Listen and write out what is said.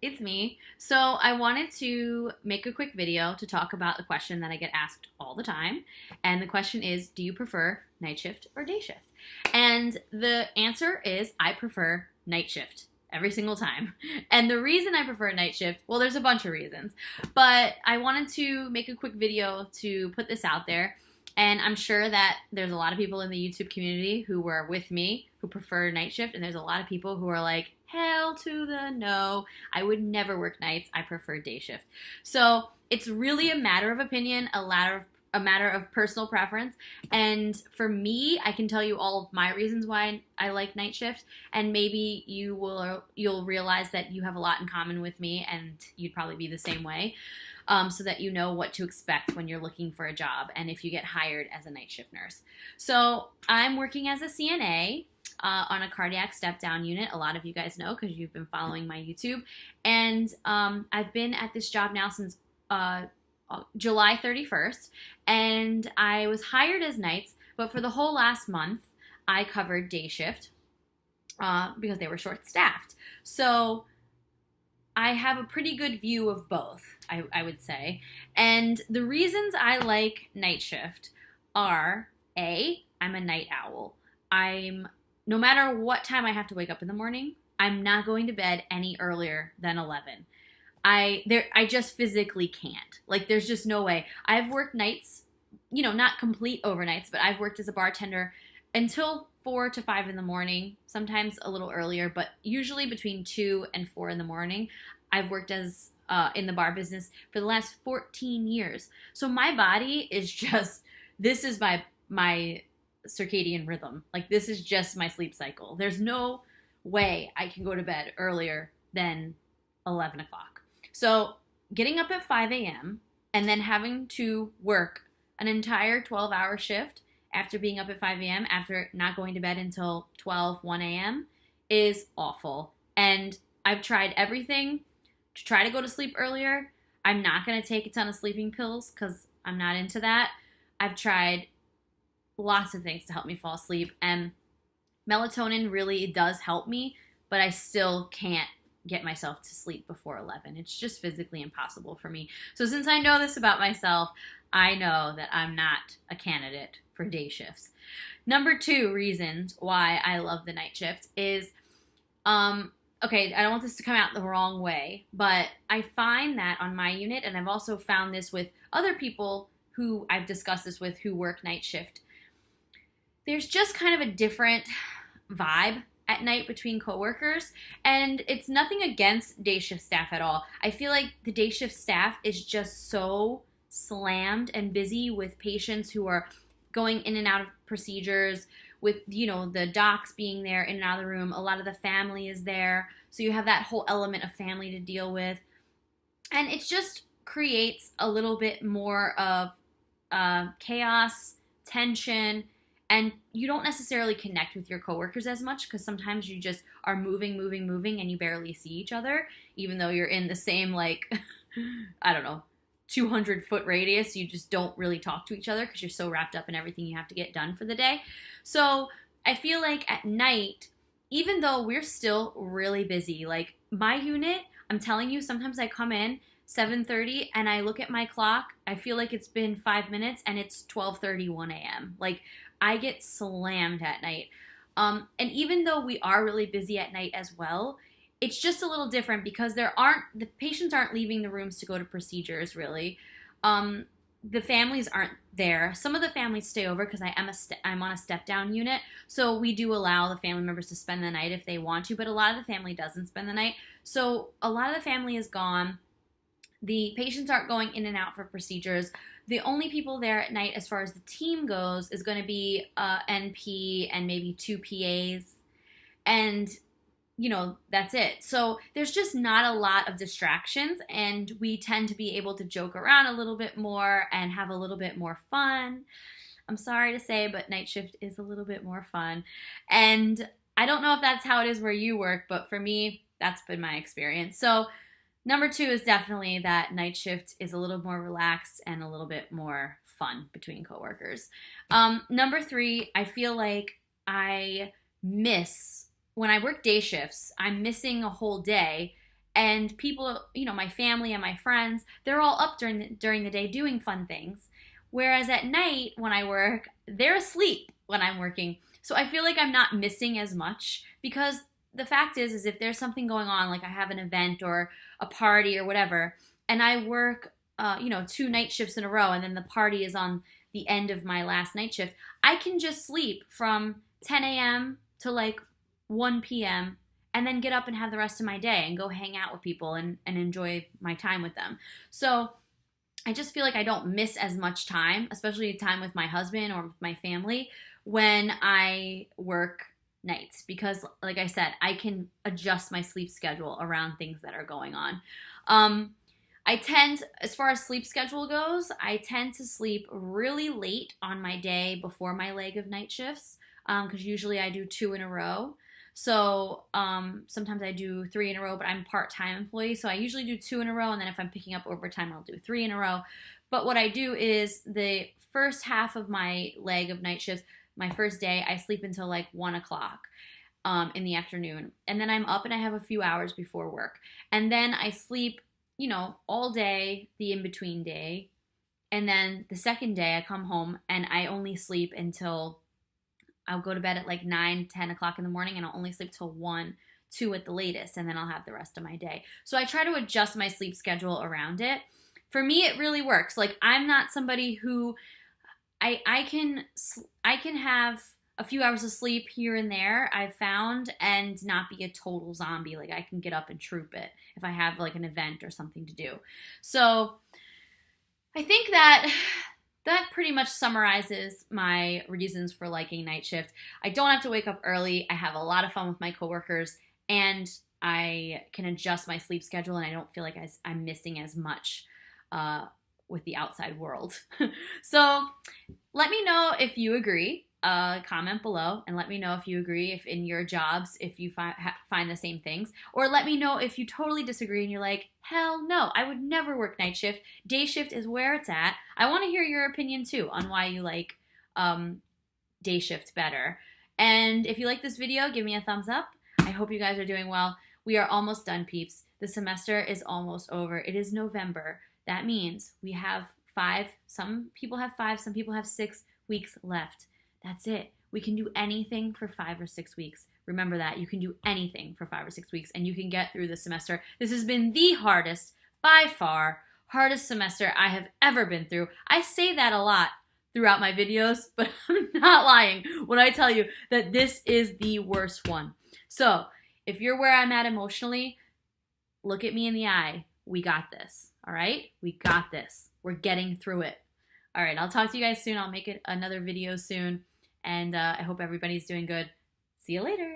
it's me. So I wanted to make a quick video to talk about the question that I get asked all the time. And the question is, do you prefer night shift or day shift? And the answer is I prefer night shift every single time. And the reason I prefer night shift, well, there's a bunch of reasons, but I wanted to make a quick video to put this out there. And I'm sure that there's a lot of people in the YouTube community who were with me who prefer night shift, and there's a lot of people who are like, hell to the no, I would never work nights, I prefer day shift. So it's really a matter of opinion, a matter of personal preference. And for me, I can tell you all of my reasons why I like night shift, and maybe you'll realize that you have a lot in common with me, and you'd probably be the same way. So that you know what to expect when you're looking for a job and if you get hired as a night shift nurse. So I'm working as a CNA on a cardiac step-down unit. A lot of you guys know because you've been following my YouTube. And I've been at this job now since July 31st. And I was hired as nights, but for the whole last month, I covered day shift because they were short-staffed. So I have a pretty good view of both, I would say. And the reasons I like night shift are, A, I'm a night owl. No matter what time I have to wake up in the morning, I'm not going to bed any earlier than 11. I just physically can't. Like, there's just no way. I've worked nights, not complete overnights, but I've worked as a bartender until 4 to 5 in the morning, sometimes a little earlier, but usually between 2 and 4 in the morning. I've worked as in the bar business for the last 14 years. So my body is just, this is my circadian rhythm. Like, this is just my sleep cycle. There's no way I can go to bed earlier than 11 o'clock. So getting up at 5 a.m. and then having to work an entire 12-hour shift after being up at 5 a.m., after not going to bed until 1 a.m., is awful. And I've tried everything to try to go to sleep earlier. I'm not going to take a ton of sleeping pills because I'm not into that. I've tried lots of things to help me fall asleep, and melatonin really does help me, but I still can't get myself to sleep before 11. It's just physically impossible for me. So since I know this about myself, I know that I'm not a candidate for day shifts. Number 2 reasons why I love the night shift is, okay, I don't want this to come out the wrong way, but I find that on my unit, and I've also found this with other people who I've discussed this with who work night shift, there's just kind of a different vibe at night between coworkers, and it's nothing against day shift staff at all. I feel like the day shift staff is just so slammed and busy with patients who are going in and out of procedures, with the docs being there in and out of the room. A lot of the family is there, so you have that whole element of family to deal with, and it just creates a little bit more of chaos, tension, and you don't necessarily connect with your coworkers as much because sometimes you just are moving, and you barely see each other, even though you're in the same, I don't know, 200-foot radius. You just don't really talk to each other because you're so wrapped up in everything you have to get done for the day. So I feel like at night, even though we're still really busy, like my unit, I'm telling you, sometimes I come in 7:30 and I look at my clock, I feel like it's been 5 minutes and it's 12:31 a.m. Like, I get slammed at night. And even though we are really busy at night as well, it's just a little different because the patients aren't leaving the rooms to go to procedures, really. The families aren't there. Some of the families stay over because I'm on a step-down unit, so we do allow the family members to spend the night if they want to, but a lot of the family doesn't spend the night. So a lot of the family is gone. The patients aren't going in and out for procedures. The only people there at night, as far as the team goes, is going to be NP and maybe 2 PAs. And, that's it. So there's just not a lot of distractions, and we tend to be able to joke around a little bit more and have a little bit more fun. I'm sorry to say, but night shift is a little bit more fun. And I don't know if that's how it is where you work, but for me, that's been my experience. So number 2 is definitely that night shift is a little more relaxed and a little bit more fun between coworkers. Number 3, I feel like I miss when I work day shifts, I'm missing a whole day and people, my family and my friends, they're all up during the day doing fun things. Whereas at night when I work, they're asleep when I'm working. So I feel like I'm not missing as much, because the fact is if there's something going on, like I have an event or a party or whatever, and I work, 2 night shifts in a row, and then the party is on the end of my last night shift, I can just sleep from 10 a.m. to like 1 p.m. and then get up and have the rest of my day and go hang out with people and enjoy my time with them. So I just feel like I don't miss as much time, especially time with my husband or with my family, when I work nights, because like I said, I can adjust my sleep schedule around things that are going on. As far as sleep schedule goes, I tend to sleep really late on my day before my leg of night shifts, because usually I do 2 in a row. So sometimes I do 3 in a row, but I'm a part-time employee, so I usually do 2 in a row, and then if I'm picking up overtime, I'll do 3 in a row. But what I do is the first half of my leg of night shifts, my first day, I sleep until like 1 o'clock in the afternoon, and then I'm up and I have a few hours before work, and then I sleep, all day, the in-between day, and then the second day I come home and I only sleep until I'll go to bed at like 9, 10 o'clock in the morning, and I'll only sleep till 1, 2 at the latest, and then I'll have the rest of my day. So I try to adjust my sleep schedule around it. For me, it really works. Like, I'm not somebody who, I can have a few hours of sleep here and there, I've found, and not be a total zombie. Like, I can get up and troop it if I have like an event or something to do. So I think that pretty much summarizes my reasons for liking night shift. I don't have to wake up early. I have a lot of fun with my coworkers, and I can adjust my sleep schedule, and I don't feel like I'm missing as much with the outside world. So let me know if you agree. Comment below and let me know if you agree, if in your jobs, if you find the same things, or let me know if you totally disagree and you're like, hell no, I would never work night shift. Day shift is where it's at. I want to hear your opinion too on why you like day shift better. And if you like this video, give me a thumbs up. I hope you guys are doing well. We are almost done, peeps. The semester is almost over. It is November. That means we have 5, some people have 5, some people have 6 weeks left. That's it. We can do anything for 5 or 6 weeks. Remember that. You can do anything for 5 or 6 weeks, and you can get through the semester. This has been the hardest, by far, hardest semester I have ever been through. I say that a lot throughout my videos, but I'm not lying when I tell you that this is the worst one. So if you're where I'm at emotionally, look at me in the eye. We got this. All right? We got this. We're getting through it. All right. I'll talk to you guys soon. I'll make another video soon. And I hope everybody's doing good. See you later.